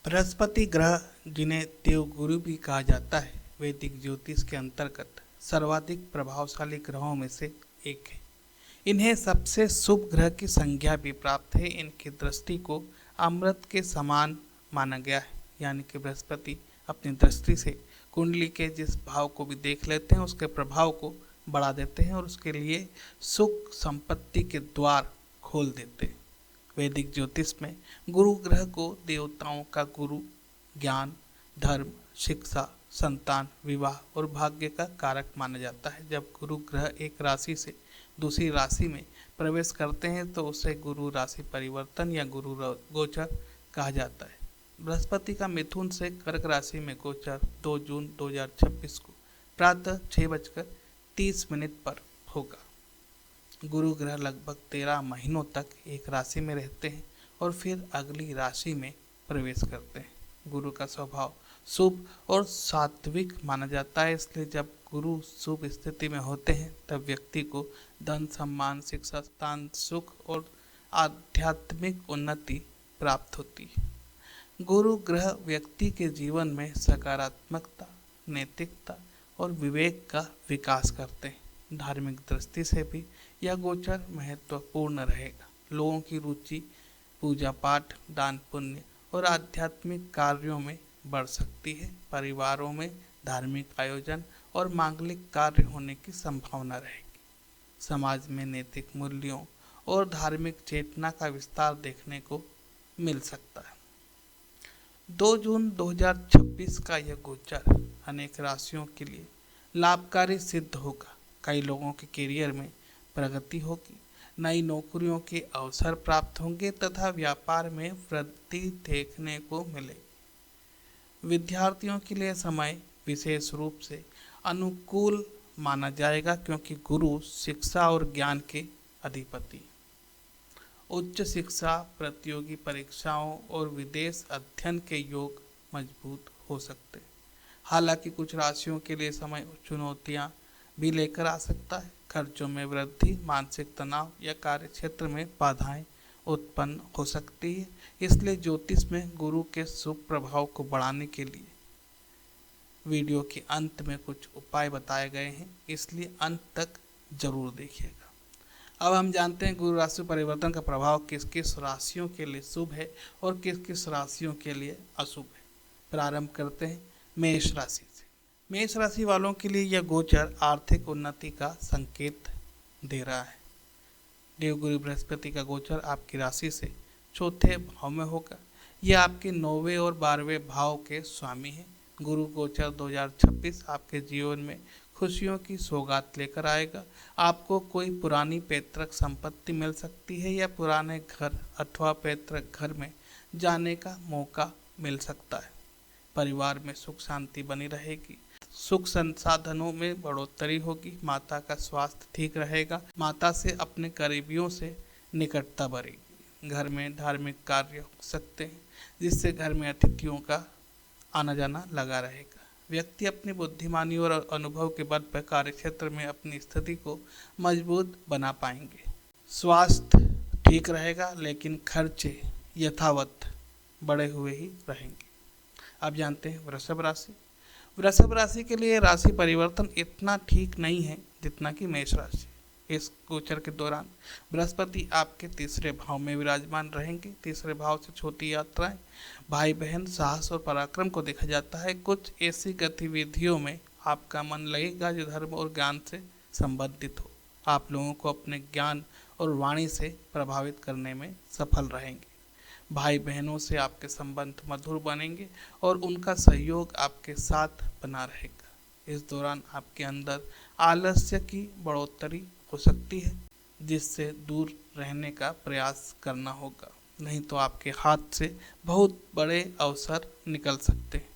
बृहस्पति ग्रह, जिन्हें देवगुरु भी कहा जाता है, वैदिक ज्योतिष के अंतर्गत सर्वाधिक प्रभावशाली ग्रहों में से एक है। इन्हें सबसे शुभ ग्रह की संज्ञा भी प्राप्त है। इनकी दृष्टि को अमृत के समान माना गया है, यानी कि बृहस्पति अपनी दृष्टि से कुंडली के जिस भाव को भी देख लेते हैं, उसके प्रभाव को बढ़ा देते हैं और उसके लिए सुख संपत्ति के द्वार खोल देते हैं। वैदिक ज्योतिष में गुरु ग्रह को देवताओं का गुरु, ज्ञान, धर्म, शिक्षा, संतान, विवाह और भाग्य का कारक माना जाता है। जब गुरु ग्रह एक राशि से दूसरी राशि में प्रवेश करते हैं तो उसे गुरु राशि परिवर्तन या गुरु गोचर कहा जाता है। बृहस्पति का मिथुन से कर्क राशि में गोचर 2 जून 2026 को प्रातः 6:30 पर होगा। गुरु ग्रह लगभग 13 महीनों तक एक राशि में रहते हैं और फिर अगली राशि में प्रवेश करते हैं। गुरु का स्वभाव शुभ और सात्विक माना जाता है, इसलिए जब गुरु शुभ स्थिति में होते हैं तब व्यक्ति को धन, सम्मान, शिक्षा, स्थान, सुख और आध्यात्मिक उन्नति प्राप्त होती है। गुरु ग्रह व्यक्ति के जीवन में सकारात्मकता, नैतिकता और विवेक का विकास करते हैं। धार्मिक दृष्टि से भी यह गोचर महत्वपूर्ण रहेगा। लोगों की रुचि पूजा पाठ, दान पुण्य और आध्यात्मिक कार्यों में बढ़ सकती है। परिवारों में धार्मिक आयोजन और मांगलिक कार्य होने की संभावना रहेगी। समाज में नैतिक मूल्यों और धार्मिक चेतना का विस्तार देखने को मिल सकता है। 2 जून 2026 का यह गोचर अनेक राशियों के लिए लाभकारी सिद्ध होगा। कई लोगों के करियर में प्रगति होगी, नई नौकरियों के अवसर प्राप्त होंगे तथा व्यापार में वृद्धि देखने को मिलेगी। विद्यार्थियों के लिए समय विशेष रूप से अनुकूल माना जाएगा, क्योंकि गुरु शिक्षा और ज्ञान के अधिपति। उच्च शिक्षा, प्रतियोगी परीक्षाओं और विदेश अध्ययन के योग मजबूत हो सकते हैं। हालांकि कुछ राशियों के लिए समय चुनौतियां भी लेकर आ सकता है। खर्चों में वृद्धि, मानसिक तनाव या कार्य क्षेत्र में बाधाएं उत्पन्न हो सकती है। इसलिए ज्योतिष में गुरु के शुभ प्रभाव को बढ़ाने के लिए वीडियो के अंत में कुछ उपाय बताए गए हैं, इसलिए अंत तक जरूर देखिएगा। अब हम जानते हैं गुरु राशि परिवर्तन का प्रभाव किस किस राशियों के लिए शुभ है और किस किस राशियों के लिए अशुभ है। प्रारंभ करते हैं मेष राशि से। मेष राशि वालों के लिए यह गोचर आर्थिक उन्नति का संकेत दे रहा है। देवगुरु बृहस्पति का गोचर आपकी राशि से चौथे भाव में होगा। यह आपके 9वें और 12वें भाव के स्वामी हैं। गुरु गोचर 2026 आपके जीवन में खुशियों की सौगात लेकर आएगा। आपको कोई पुरानी पैतृक संपत्ति मिल सकती है या पुराने घर अथवा पैतृक घर में जाने का मौका मिल सकता है। परिवार में सुख शांति बनी रहेगी। सुख संसाधनों में बढ़ोतरी होगी। माता का स्वास्थ्य ठीक रहेगा। माता से अपने करीबियों से निकटता बढ़ेगी। घर में धार्मिक कार्य हो सकते हैं, जिससे घर में अतिथियों का आना जाना लगा रहेगा। व्यक्ति अपनी बुद्धिमानी और अनुभव के बल पर कार्य क्षेत्र में अपनी स्थिति को मजबूत बना पाएंगे। स्वास्थ्य ठीक रहेगा, लेकिन खर्चे यथावत बढ़े हुए ही रहेंगे। अब जानते हैं वृषभ राशि। वृषभ राशि के लिए राशि परिवर्तन इतना ठीक नहीं है जितना कि मेष राशि। इस गोचर के दौरान बृहस्पति आपके तीसरे भाव में विराजमान रहेंगे। तीसरे भाव से छोटी यात्राएं, भाई बहन, साहस और पराक्रम को देखा जाता है। कुछ ऐसी गतिविधियों में आपका मन लगेगा जो धर्म और ज्ञान से संबंधित हो। आप लोगों को अपने ज्ञान और वाणी से प्रभावित करने में सफल रहेंगे। भाई बहनों से आपके संबंध मधुर बनेंगे और उनका सहयोग आपके साथ बना रहेगा। इस दौरान आपके अंदर आलस्य की बढ़ोतरी हो सकती है, जिससे दूर रहने का प्रयास करना होगा, नहीं तो आपके हाथ से बहुत बड़े अवसर निकल सकते हैं।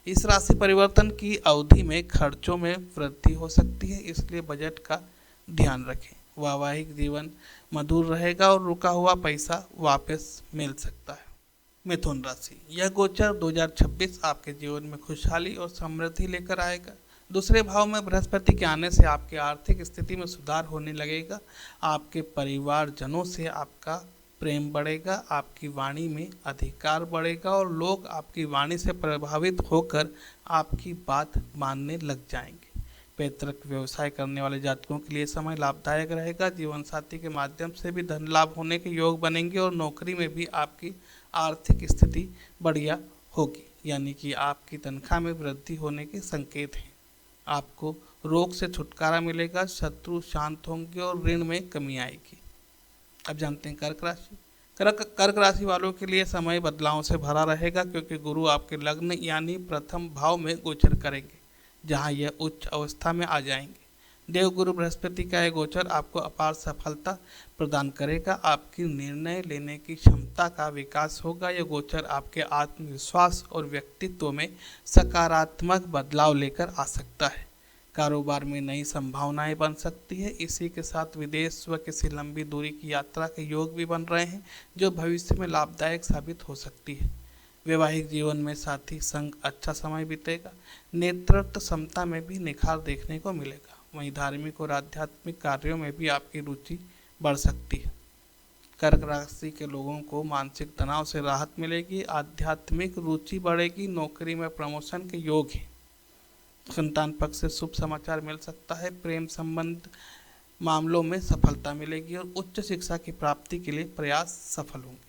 इस राशि परिवर्तन की अवधि में खर्चों में वृद्धि हो सकती है, इसलिए बजट का ध्यान रखें। वैवाहिक जीवन मधुर रहेगा और रुका हुआ पैसा वापस मिल सकता है। मिथुन राशि। यह गोचर 2026 आपके जीवन में खुशहाली और समृद्धि लेकर आएगा। दूसरे भाव में बृहस्पति के आने से आपकी आर्थिक स्थिति में सुधार होने लगेगा। आपके परिवारजनों से आपका प्रेम बढ़ेगा, आपकी वाणी में अधिकार बढ़ेगा और लोग आपकी वाणी से प्रभावित होकर आपकी बात मानने लग जाएंगे। पैतृक व्यवसाय करने वाले जातकों के लिए समय लाभदायक रहेगा। जीवन साथी के माध्यम से भी धन लाभ होने के योग बनेंगे और नौकरी में भी आपकी आर्थिक स्थिति बढ़िया होगी, यानी कि आपकी तनख्वाह में वृद्धि होने के संकेत हैं। आपको रोग से छुटकारा मिलेगा, शत्रु शांत होंगे और ऋण में कमी आएगी। अब जानते हैं कर्क राशि। कर्क राशि वालों के लिए समय बदलावों से भरा रहेगा, क्योंकि गुरु आपके लग्न यानी प्रथम भाव में गोचर करेंगे, जहां यह उच्च अवस्था में आ जाएंगे। देवगुरु बृहस्पति का यह गोचर आपको अपार सफलता प्रदान करेगा। आपकी निर्णय लेने की क्षमता का विकास होगा। यह गोचर आपके आत्मविश्वास और व्यक्तित्व में सकारात्मक बदलाव लेकर आ सकता है। कारोबार में नई संभावनाएं बन सकती है। इसी के साथ विदेश व किसी लंबी दूरी की यात्रा के योग भी बन रहे हैं, जो भविष्य में लाभदायक साबित हो सकती है। वैवाहिक जीवन में साथी संग अच्छा समय बीतेगा। नेतृत्व क्षमता में भी निखार देखने को मिलेगा। वहीं धार्मिक और आध्यात्मिक कार्यों में भी आपकी रुचि बढ़ सकती है। कर्क राशि के लोगों को मानसिक तनाव से राहत मिलेगी, आध्यात्मिक रुचि बढ़ेगी, नौकरी में प्रमोशन के योग हैं। संतान पक्ष से शुभ समाचार मिल सकता है। प्रेम संबंध मामलों में सफलता मिलेगी और उच्च शिक्षा की प्राप्ति के लिए प्रयास सफल होंगे।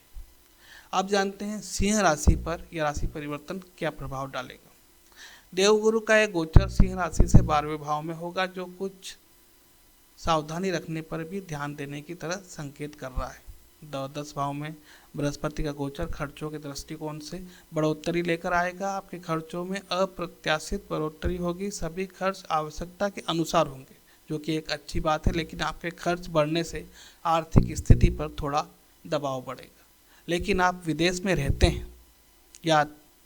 आप जानते हैं सिंह राशि पर यह राशि परिवर्तन क्या प्रभाव डालेगा। देवगुरु का यह गोचर सिंह राशि से 12वें भाव में होगा, जो कुछ सावधानी रखने पर भी ध्यान देने की तरह संकेत कर रहा है। 10 भाव में बृहस्पति का गोचर खर्चों के दृष्टिकोण से बढ़ोतरी लेकर आएगा। आपके खर्चों में अप्रत्याशित बढ़ोतरी होगी। सभी खर्च आवश्यकता के अनुसार होंगे, जो कि एक अच्छी बात है, लेकिन आपके खर्च बढ़ने से आर्थिक स्थिति पर थोड़ा दबाव बढ़ेगा। लेकिन आप विदेश में रहते हैं या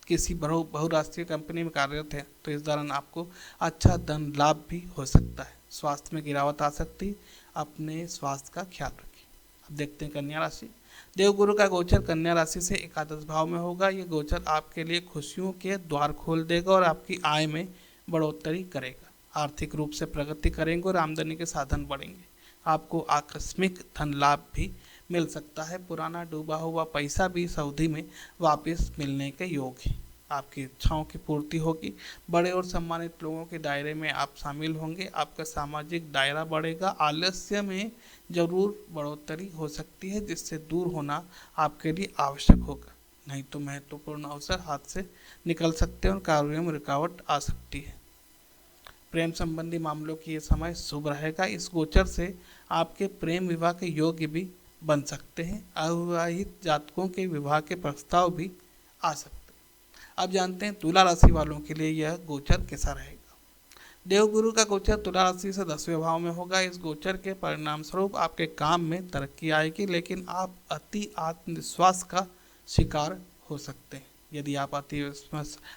किसी बहुराष्ट्रीय कंपनी में कार्यरत है, तो इस दौरान आपको अच्छा धन लाभ भी हो सकता है। स्वास्थ्य में गिरावट आ सकती है, अपने स्वास्थ्य का ख्याल रखें। अब देखते हैं कन्या राशि। देवगुरु का गोचर कन्या राशि से एकादश भाव में होगा। ये गोचर आपके लिए खुशियों के द्वार खोल देगा और आपकी आय में बढ़ोतरी करेगा। आर्थिक रूप से प्रगति करेंगे और आमदनी के साधन बढ़ेंगे। आपको आकस्मिक धन लाभ भी मिल सकता है। पुराना डूबा हुआ पैसा भी इस अवधि में वापस मिलने के योग है। आपकी इच्छाओं की पूर्ति होगी। बड़े और सम्मानित लोगों के दायरे में आप शामिल होंगे। आपका सामाजिक दायरा बढ़ेगा। आलस्य में जरूर बढ़ोतरी हो सकती है, जिससे दूर होना आपके लिए आवश्यक होगा, नहीं तो महत्वपूर्ण अवसर हाथ से निकल सकते हैं और कार्यों में रुकावट आ सकती है। प्रेम संबंधी मामलों की ये समय शुभ रहेगा। इस गोचर से आपके प्रेम विवाह के योग्य भी बन सकते हैं। अविवाहित जातकों के विवाह के प्रस्ताव भी आ सकते हैं। अब जानते हैं तुला राशि वालों के लिए यह गोचर कैसा रहेगा। देवगुरु का गोचर तुला राशि से 10वें भाव में होगा। इस गोचर के परिणाम स्वरूप आपके काम में तरक्की आएगी, लेकिन आप अति आत्मविश्वास का शिकार हो सकते हैं। यदि आप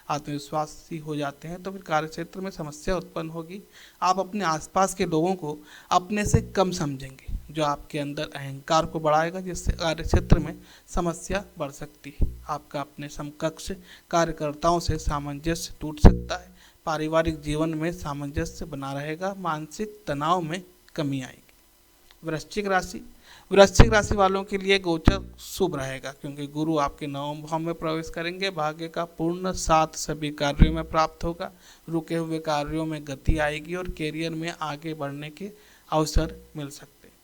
आत्मविश्वासी हो जाते हैं तो फिर कार्यक्षेत्र में समस्या उत्पन्न होगी। आप अपने आसपास के लोगों को अपने से कम समझेंगे, जो आपके अंदर अहंकार को बढ़ाएगा, जिससे कार्यक्षेत्र में समस्या बढ़ सकती है। आपका अपने समकक्ष कार्यकर्ताओं से सामंजस्य टूट सकता है। पारिवारिक जीवन में सामंजस्य बना रहेगा। मानसिक तनाव में कमी आएगी। वृश्चिक राशि वालों के लिए गोचर शुभ रहेगा, क्योंकि गुरु आपके 9वें भाव में प्रवेश करेंगे। भाग्य का पूर्ण साथ सभी कार्यों में प्राप्त होगा। रुके हुए कार्यों में गति आएगी और कैरियर में आगे बढ़ने के अवसर मिल सकते हैं।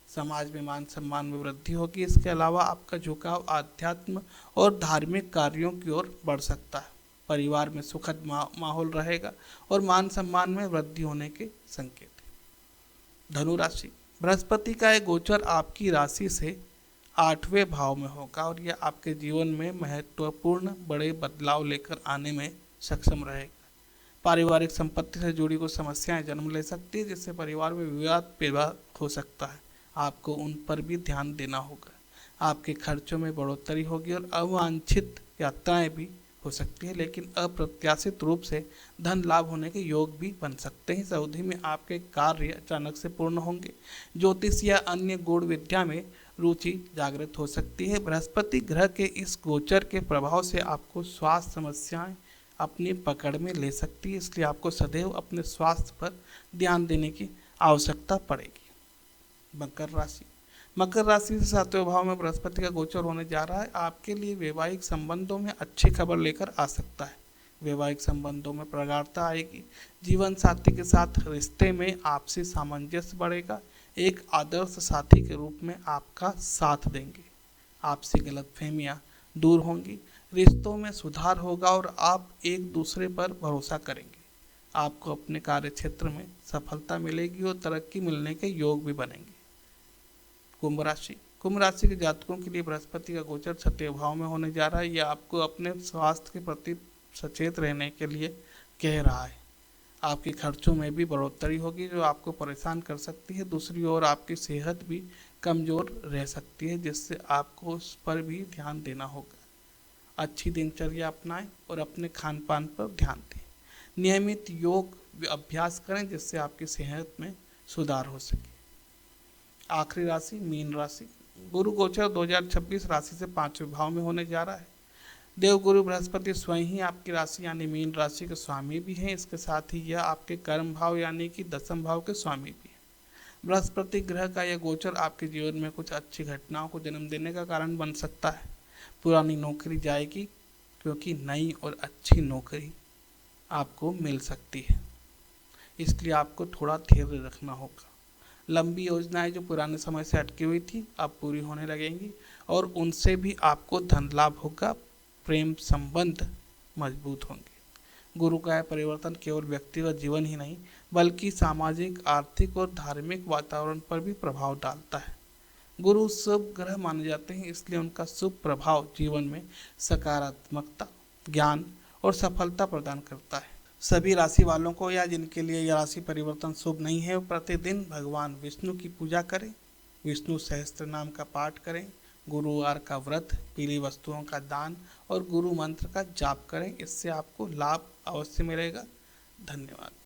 समाज में मान सम्मान में वृद्धि होगी। इसके अलावा आपका झुकाव आध्यात्म और धार्मिक कार्यों की ओर बढ़ सकता है। परिवार में सुखद माहौल रहेगा और मान सम्मान में वृद्धि होने के संकेत हैं। धनु राशि। बृहस्पति का यह गोचर आपकी राशि से 8वें भाव में होगा और यह आपके जीवन में महत्वपूर्ण बड़े बदलाव लेकर आने में सक्षम रहेगा। पारिवारिक संपत्ति से जुड़ी कुछ समस्याएं जन्म ले सकती है, जिससे परिवार में विवाद पैदा हो सकता है। आपको उन पर भी ध्यान देना होगा। आपके खर्चों में बढ़ोतरी होगी और अवांछित यात्राएं भी हो सकती है, लेकिन अप्रत्याशित रूप से धन लाभ होने के योग भी बन सकते हैं। इस अवधि में आपके कार्य अचानक से पूर्ण होंगे। ज्योतिष या अन्य गूढ़ विद्या में रुचि जागृत हो सकती है। बृहस्पति ग्रह के इस गोचर के प्रभाव से आपको स्वास्थ्य समस्याएं अपनी पकड़ में ले सकती है, इसलिए आपको सदैव अपने स्वास्थ्य पर ध्यान देने की आवश्यकता पड़ेगी। मकर राशि। मकर राशि से 7वें भाव में बृहस्पति का गोचर होने जा रहा है। आपके लिए वैवाहिक संबंधों में अच्छी खबर लेकर आ सकता है। वैवाहिक संबंधों में प्रगाढ़ता आएगी। जीवन साथी के साथ रिश्ते में आपसी सामंजस्य बढ़ेगा। एक आदर्श साथी के रूप में आपका साथ देंगे। आपसी गलतफहमियां दूर होंगी। रिश्तों में सुधार होगा और आप एक दूसरे पर भरोसा करेंगे। आपको अपने कार्य क्षेत्र में सफलता मिलेगी और तरक्की मिलने के योग भी बनेंगे। कुंभ राशि के जातकों के लिए बृहस्पति का गोचर 6वें भाव में होने जा रहा है। यह आपको अपने स्वास्थ्य के प्रति सचेत रहने के लिए कह रहा है। आपके खर्चों में भी बढ़ोतरी होगी जो आपको परेशान कर सकती है। दूसरी ओर आपकी सेहत भी कमजोर रह सकती है जिससे आपको उस पर भी ध्यान देना होगा। अच्छी दिनचर्या अपनाएं और अपने खान पान पर ध्यान दें। नियमित योग अभ्यास करें जिससे आपकी सेहत में सुधार हो सके। आखिरी राशि मीन राशि। गुरु गोचर 2026 राशि से 5वें भाव में होने जा रहा है। देवगुरु बृहस्पति स्वयं ही आपकी राशि यानी मीन राशि के स्वामी भी हैं। इसके साथ ही यह आपके कर्म भाव यानी कि 10वें भाव के स्वामी भी हैं। बृहस्पति ग्रह का यह गोचर आपके जीवन में कुछ अच्छी घटनाओं को जन्म देने का कारण बन सकता है। पुरानी नौकरी जाएगी क्योंकि नई और अच्छी नौकरी आपको मिल सकती है, इसलिए आपको थोड़ा धैर्य रखना होगा। लंबी योजनाएं जो पुराने समय से अटकी हुई थी अब पूरी होने लगेंगी और उनसे भी आपको धन लाभ होगा। प्रेम संबंध मजबूत होंगे। गुरु का यह परिवर्तन केवल व्यक्तिगत जीवन ही नहीं बल्कि सामाजिक, आर्थिक और धार्मिक वातावरण पर भी प्रभाव डालता है। गुरु शुभ ग्रह माने जाते हैं, इसलिए उनका शुभ प्रभाव जीवन में सकारात्मकता, ज्ञान और सफलता प्रदान करता है। सभी राशि वालों को या जिनके लिए यह राशि परिवर्तन शुभ नहीं है वो प्रतिदिन भगवान विष्णु की पूजा करें, विष्णु सहस्त्र नाम का पाठ करें, गुरुवार का व्रत, पीली वस्तुओं का दान और गुरु मंत्र का जाप करें। इससे आपको लाभ अवश्य मिलेगा। धन्यवाद।